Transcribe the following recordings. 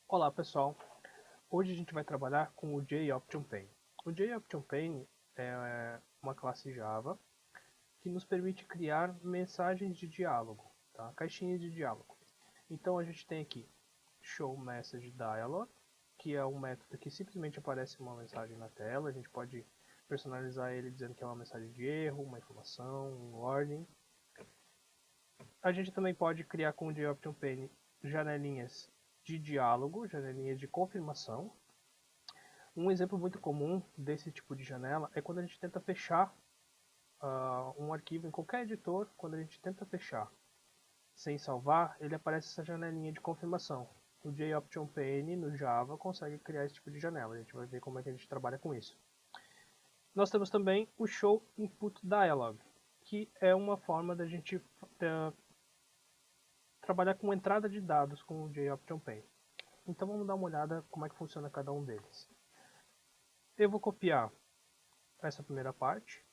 Olá pessoal, hoje a gente vai trabalhar com o JOptionPane. O JOptionPane é uma classe Java que nos permite criar mensagens de diálogo, tá? Caixinhas de diálogo. Então a gente tem aqui showMessageDialog, que é um método que simplesmente aparece uma mensagem na tela. A gente pode personalizar ele dizendo que é uma mensagem de erro, uma informação, um warning. A gente também pode criar com o JOptionPane janelinhas de diálogo, janelinhas de confirmação. Um exemplo muito comum desse tipo de janela é quando a gente tenta fechar um arquivo em qualquer editor. Quando a gente tenta fechar sem salvar, ele aparece essa janelinha de confirmação. O JOptionPane no Java consegue criar esse tipo de janela. A gente vai ver como é que a gente trabalha com isso. Nós temos também o showInputDialog, que é uma forma da gente trabalhar com entrada de dados com o JOptionPane. Então vamos dar uma olhada como é que funciona cada um deles. Eu vou copiar essa primeira parte,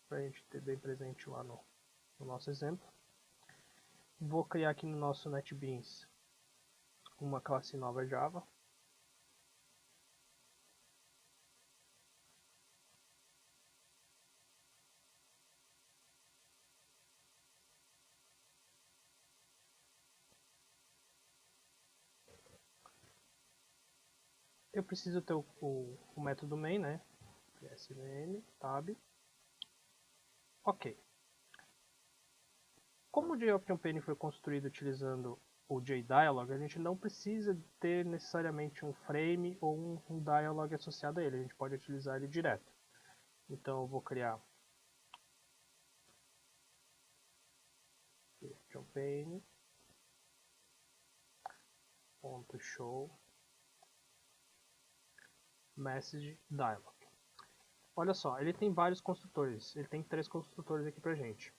para a gente ter bem presente lá no nosso exemplo. Vou criar aqui no nosso NetBeans uma classe nova Java. Eu preciso ter o método main, né? svn tab. Ok. Como o JOptionPane foi construído utilizando o JDialog, a gente não precisa ter necessariamente um frame ou um dialog associado a ele. A gente pode utilizar ele direto. Então eu vou criar JOptionPane.show message dialog. Olha só, ele tem vários construtores. Ele tem 3 construtores aqui pra gente.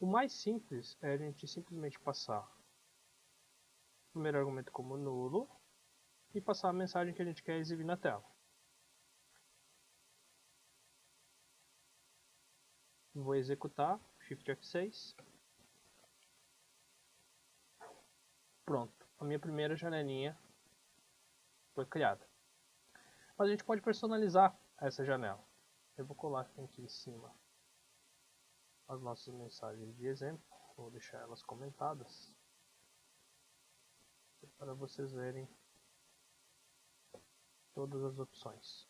O mais simples é a gente simplesmente passar o primeiro argumento como nulo e passar a mensagem que a gente quer exibir na tela. Vou executar, Shift F6. Pronto, a minha primeira janelinha foi criada. Mas a gente pode personalizar essa janela. Eu vou colar aqui em cima as nossas mensagens de exemplo. Vou deixar elas comentadas para vocês verem todas as opções.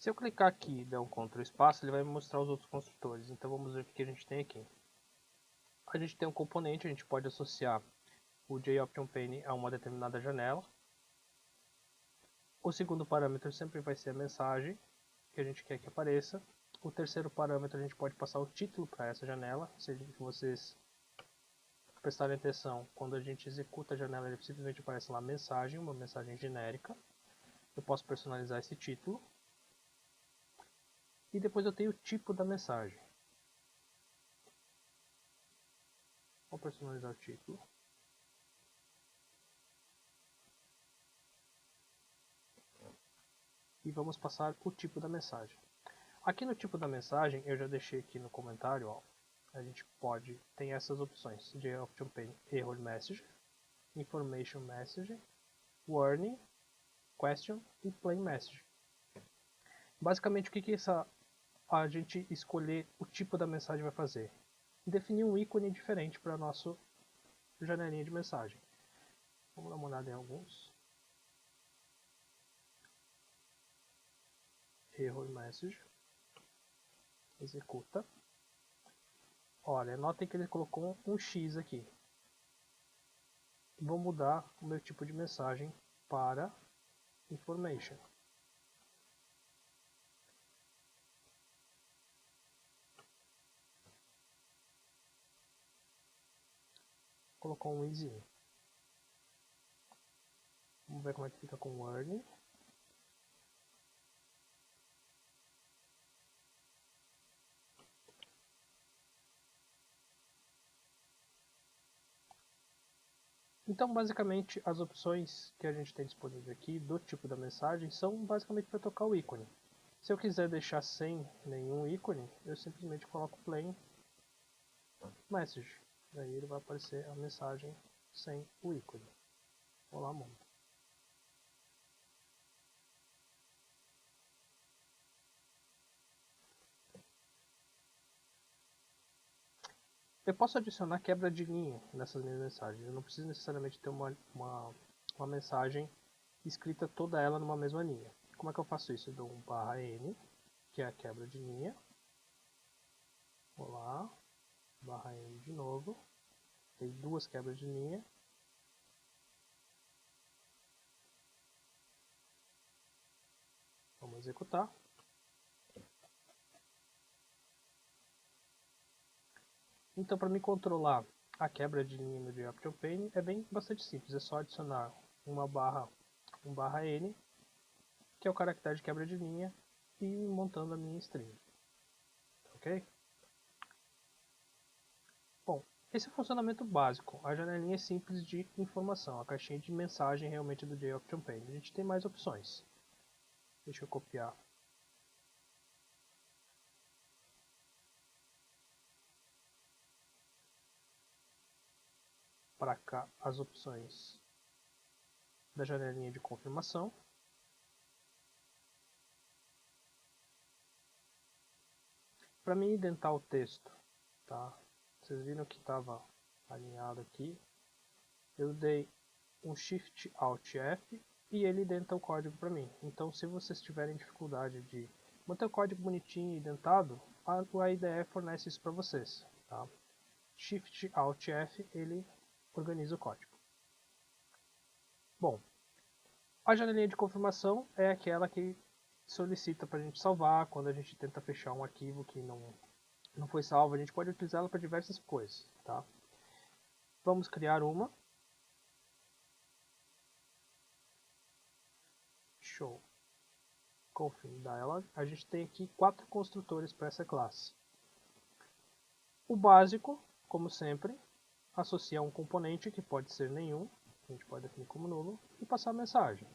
Se eu clicar aqui e der um Ctrl espaço, ele vai me mostrar os outros construtores. Então vamos ver o que a gente tem aqui. A gente tem um componente, a gente pode associar o JOptionPane a uma determinada janela. O segundo parâmetro sempre vai ser a mensagem que a gente quer que apareça. O terceiro parâmetro a gente pode passar o título para essa janela. Se vocês prestarem atenção, quando a gente executa a janela, ele simplesmente aparece lá mensagem, uma mensagem genérica. Eu posso personalizar esse título. E depois eu tenho o tipo da mensagem. Vou personalizar o título. E vamos passar o tipo da mensagem. Aqui no tipo da mensagem, eu já deixei aqui no comentário, ó, a gente tem essas opções: JOptionPane Error Message, Information Message, Warning, Question e Plain Message. Basicamente, o que a gente escolher o tipo da mensagem vai fazer? Definir um ícone diferente para a nossa janelinha de mensagem. Vamos dar uma olhada em alguns. Error Message. Executa. Olha, notem que ele colocou um X aqui. Vou mudar o meu tipo de mensagem para Information. Colocou um easy. Vamos ver como é que fica com Warning. Então, basicamente, as opções que a gente tem disponível aqui do tipo da mensagem são basicamente para tocar o ícone. Se eu quiser deixar sem nenhum ícone, eu simplesmente coloco plain message. Daí ele vai aparecer a mensagem sem o ícone. Olá, mundo. Eu posso adicionar quebra de linha nessas minhas mensagens. Eu não preciso necessariamente ter uma mensagem escrita toda ela numa mesma linha. Como é que eu faço isso? Eu dou um /n, que é a quebra de linha. Olá, /n de novo. Tem duas quebras de linha. Vamos executar. Então, para me controlar a quebra de linha no JOptionPane é bastante simples. É só adicionar um /n, que é o caractere de quebra de linha, e ir montando a minha string. Ok? Bom, esse é o funcionamento básico. A janelinha é simples de informação, a caixinha de mensagem realmente do JOptionPane. A gente tem mais opções. Deixa eu copiar para cá as opções da janelinha de confirmação. Para mim indentar o texto, tá? Vocês viram que estava alinhado aqui. Eu dei um Shift Alt F e ele indenta o código para mim. Então, se vocês tiverem dificuldade de manter o código bonitinho e indentado, a IDE fornece isso para vocês. Tá? Shift Alt F, ele organiza o código. Bom, a janelinha de confirmação é aquela que solicita para a gente salvar quando a gente tenta fechar um arquivo que não foi salvo. A gente pode utilizá-la para diversas coisas. Tá? Vamos criar uma. Show. Config dialog. A gente tem aqui 4 construtores para essa classe. O básico, como sempre, associa um componente que pode ser nenhum, a gente pode definir como nulo, e passar a mensagem.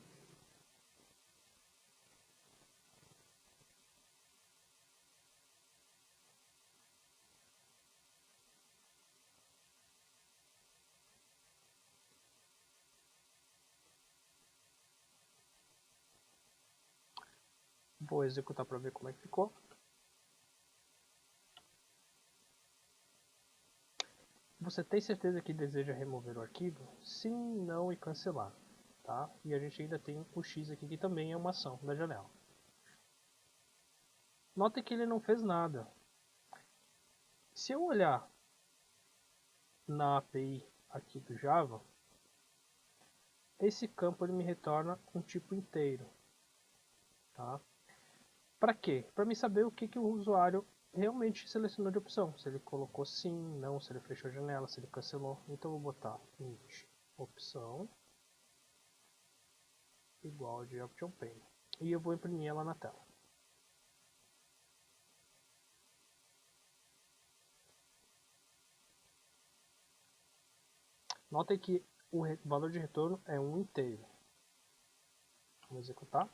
Vou executar para ver como é que ficou. Você tem certeza que deseja remover o arquivo? Sim, não e cancelar. Tá? E a gente ainda tem o X aqui, que também é uma ação da janela. Note que ele não fez nada. Se eu olhar na API aqui do Java, esse campo ele me retorna um tipo inteiro. Tá? Para quê? Para me saber o que o usuário realmente selecionou de opção. Se ele colocou sim, não, se ele fechou a janela, se ele cancelou. Então eu vou botar int opção igual de OptionPane. E eu vou imprimir ela na tela. Notem que o valor de retorno é um inteiro. Vamos executar.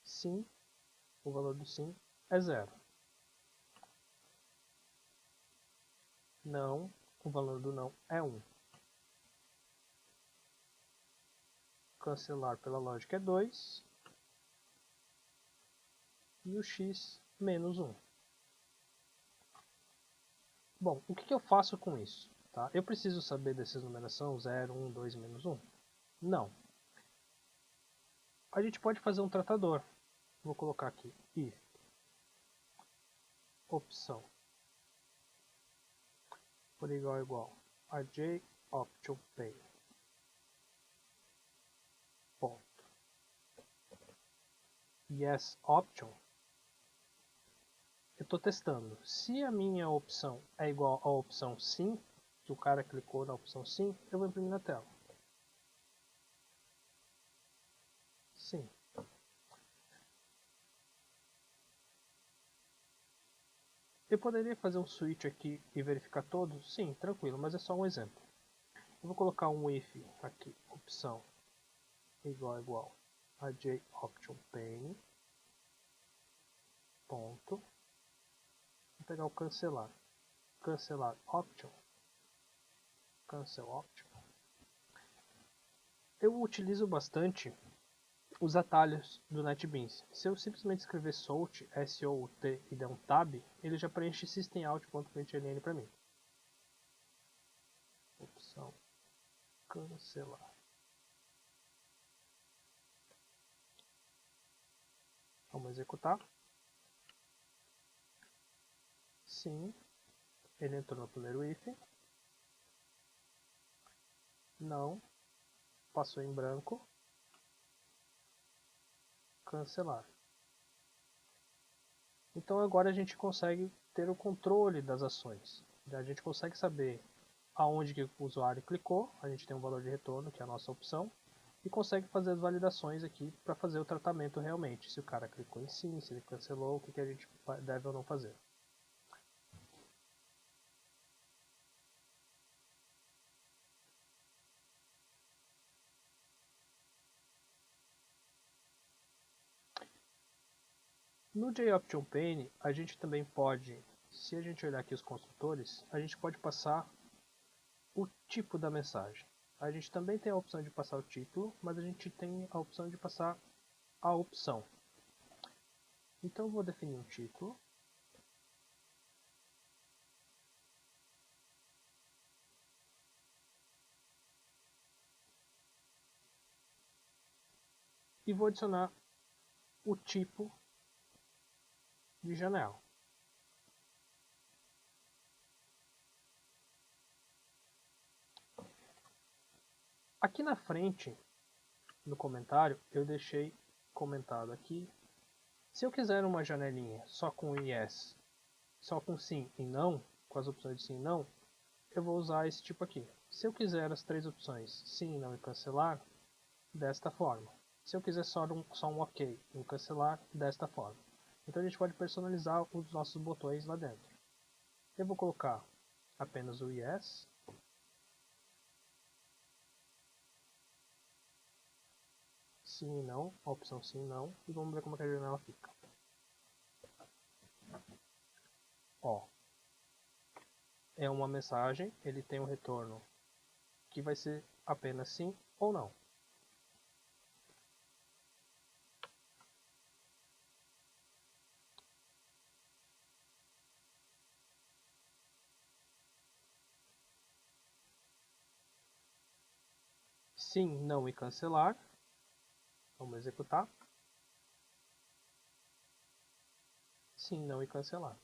Sim, o valor do sim é 0. Não, o valor do não é 1. Cancelar pela lógica é 2. E o x menos 1. Bom, o que eu faço com isso? Tá? Eu preciso saber dessas numerações 0, 1, 2, menos 1? Não. A gente pode fazer um tratador. Vou colocar aqui if opção por igual a JOptionPane. Ponto. Yes option. Eu estou testando. Se a minha opção é igual à opção sim, que o cara clicou na opção sim, eu vou imprimir na tela. Sim. Eu poderia fazer um switch aqui e verificar todos? Sim, tranquilo, mas é só um exemplo. Eu vou colocar um if aqui, opção igual a JOptionPane, ponto. Vou pegar o cancelar option, cancel option. Eu utilizo bastante os atalhos do NetBeans. Se eu simplesmente escrever SOUT, S-O-U-T, e der um tab, ele já preenche systemout.println para mim. Opção cancelar. Vamos executar. Sim, ele entrou no primeiro if. Não, passou em branco. Cancelar. Então agora a gente consegue ter o controle das ações. A gente consegue saber aonde que o usuário clicou, a gente tem um valor de retorno, que é a nossa opção, e consegue fazer as validações aqui para fazer o tratamento realmente. Se o cara clicou em sim, se ele cancelou, o que a gente deve ou não fazer. No JOptionPane, a gente também pode, se a gente olhar aqui os construtores, a gente pode passar o tipo da mensagem. A gente também tem a opção de passar o título, mas a gente tem a opção de passar a opção. Então eu vou definir um título. E vou adicionar o tipo de janela. Aqui na frente, no comentário, eu deixei comentado aqui. Se eu quiser uma janelinha só com yes, só com sim e não, com as opções de sim e não, eu vou usar esse tipo aqui. Se eu quiser as três opções sim, não e cancelar, desta forma. Se eu quiser só um ok e um cancelar, desta forma. Então a gente pode personalizar os nossos botões lá dentro. Eu vou colocar apenas o yes. Sim e não, a opção sim e não, e vamos ver como é que a janela fica. Ó, é uma mensagem, ele tem um retorno que vai ser apenas sim ou não. Sim, não e cancelar. Vamos executar. Sim, não e cancelar.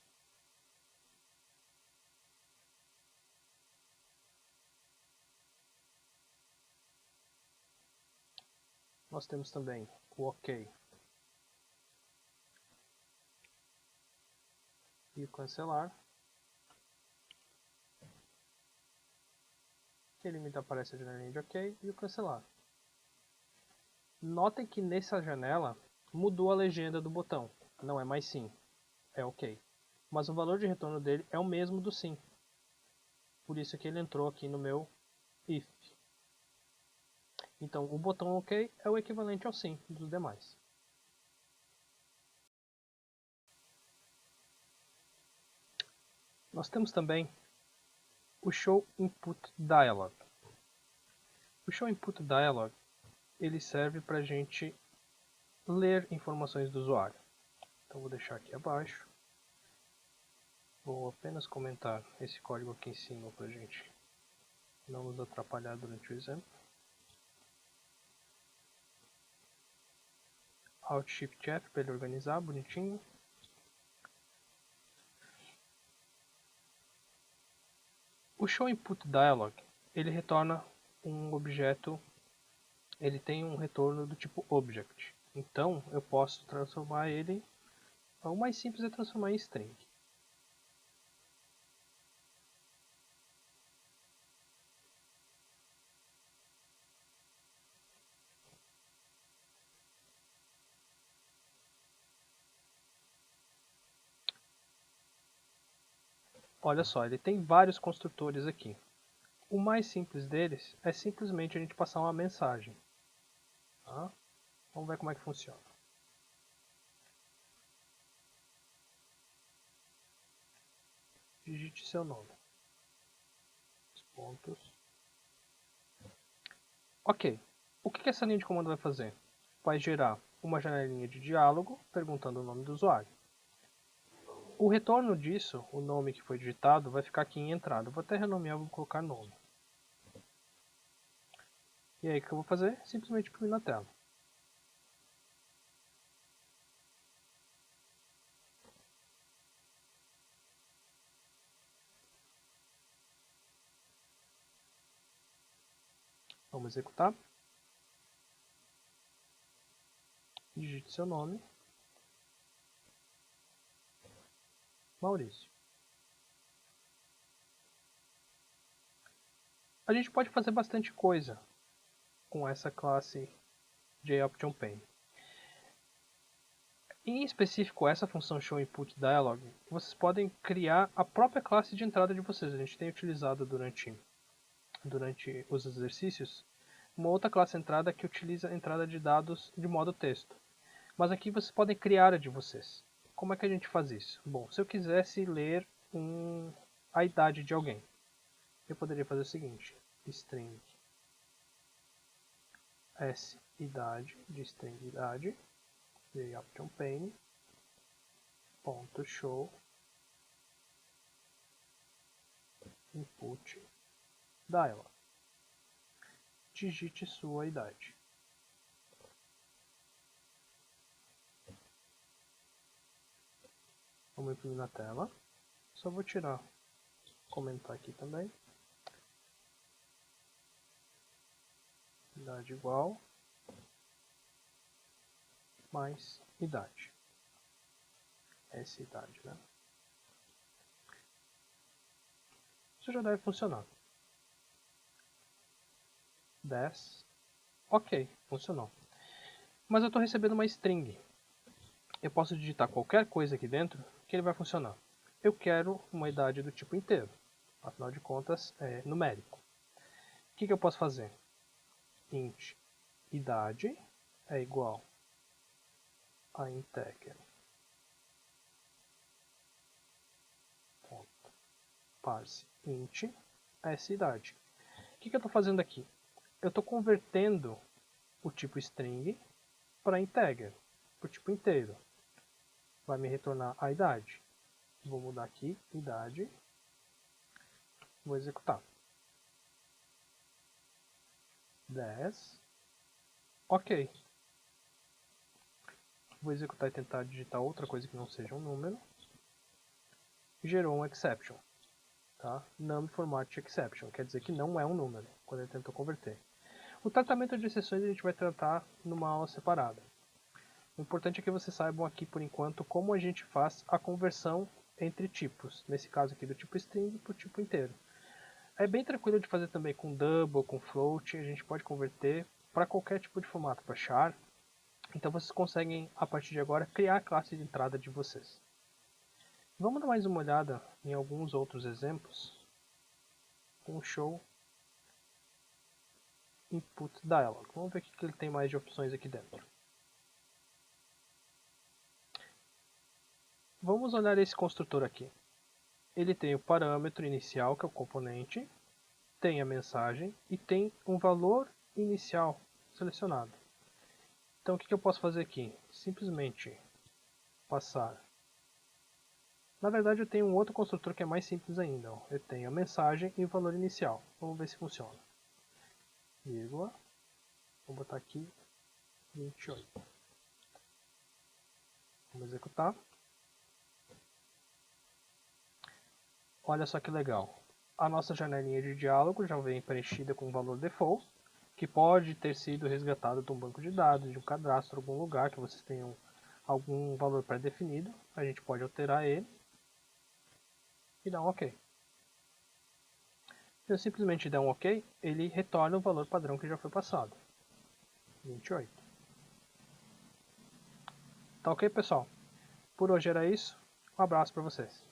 Nós temos também o ok e o cancelar. Ele me aparece a janelinha de ok e o cancelar. Notem que nessa janela mudou a legenda do botão. Não é mais sim, é ok. Mas o valor de retorno dele é o mesmo do sim. Por isso que ele entrou aqui no meu if. Então o botão ok é o equivalente ao sim dos demais. Nós temos também o Show Input Dialog. O Show Input Dialog ele serve para a gente ler informações do usuário. Então vou deixar aqui abaixo. Vou apenas comentar esse código aqui em cima para a gente não nos atrapalhar durante o exemplo. Alt Shift F para ele organizar bonitinho. O Show Input Dialog ele retorna um objeto, ele tem um retorno do tipo Object. Então eu posso transformar ele, o mais simples é transformar em string. Olha só, ele tem vários construtores aqui. O mais simples deles é simplesmente a gente passar uma mensagem. Tá? Vamos ver como é que funciona. Digite seu nome. Os pontos. Ok. O que essa linha de comando vai fazer? Vai gerar uma janelinha de diálogo perguntando o nome do usuário. O retorno disso, o nome que foi digitado, vai ficar aqui em entrada. Vou até renomear, vou colocar nome. E aí o que eu vou fazer? Simplesmente imprimir na tela. Vamos executar. Digite seu nome. Maurício. A gente pode fazer bastante coisa com essa classe JOptionPane. Em específico, essa função showInputDialog, vocês podem criar a própria classe de entrada de vocês. A gente tem utilizado durante os exercícios uma outra classe entrada que utiliza a entrada de dados de modo texto. Mas aqui vocês podem criar a de vocês. Como é que a gente faz isso? Bom, se eu quisesse ler a idade de alguém, eu poderia fazer o seguinte: string s idade de string idade JOptionPane ponto show input dialog. Digite sua idade. Vamos imprimir na tela. Só vou tirar, comentar aqui também. Idade igual mais idade. Essa idade, né? Isso já deve funcionar. 10. Ok, funcionou. Mas eu estou recebendo uma string. Eu posso digitar qualquer coisa aqui dentro que ele vai funcionar. Eu quero uma idade do tipo inteiro. Afinal de contas, é numérico. O que eu posso fazer? Int idade é igual a integer parse int essa idade. O que eu estou fazendo aqui? Eu estou convertendo o tipo string para integer, para o tipo inteiro. Vai me retornar a idade. Vou mudar aqui, idade. Vou executar. 10. Ok. Vou executar e tentar digitar outra coisa que não seja um número. Gerou um exception. Tá? Num format exception, quer dizer que não é um número, quando ele tentou converter. O tratamento de exceções a gente vai tratar numa aula separada. O importante é que vocês saibam aqui, por enquanto, como a gente faz a conversão entre tipos. Nesse caso aqui, do tipo string para o tipo inteiro. É bem tranquilo de fazer também com double, com float. A gente pode converter para qualquer tipo de formato, para char. Então vocês conseguem, a partir de agora, criar a classe de entrada de vocês. Vamos dar mais uma olhada em alguns outros exemplos com o show input dialog. Vamos ver o que ele tem mais de opções aqui dentro. Vamos olhar esse construtor aqui. Ele tem o parâmetro inicial, que é o componente, tem a mensagem e tem um valor inicial selecionado. Então o que eu posso fazer aqui? Simplesmente passar. Na verdade eu tenho um outro construtor que é mais simples ainda. Eu tenho a mensagem e o valor inicial. Vamos ver se funciona. Vírgula. Vou botar aqui 28. Vamos executar. Olha só que legal. A nossa janelinha de diálogo já vem preenchida com o valor default, que pode ter sido resgatado de um banco de dados, de um cadastro, algum lugar que vocês tenham algum valor pré-definido. A gente pode alterar ele e dar um OK. Se eu simplesmente der um OK, ele retorna o valor padrão que já foi passado. 28. Tá ok, pessoal? Por hoje era isso. Um abraço para vocês.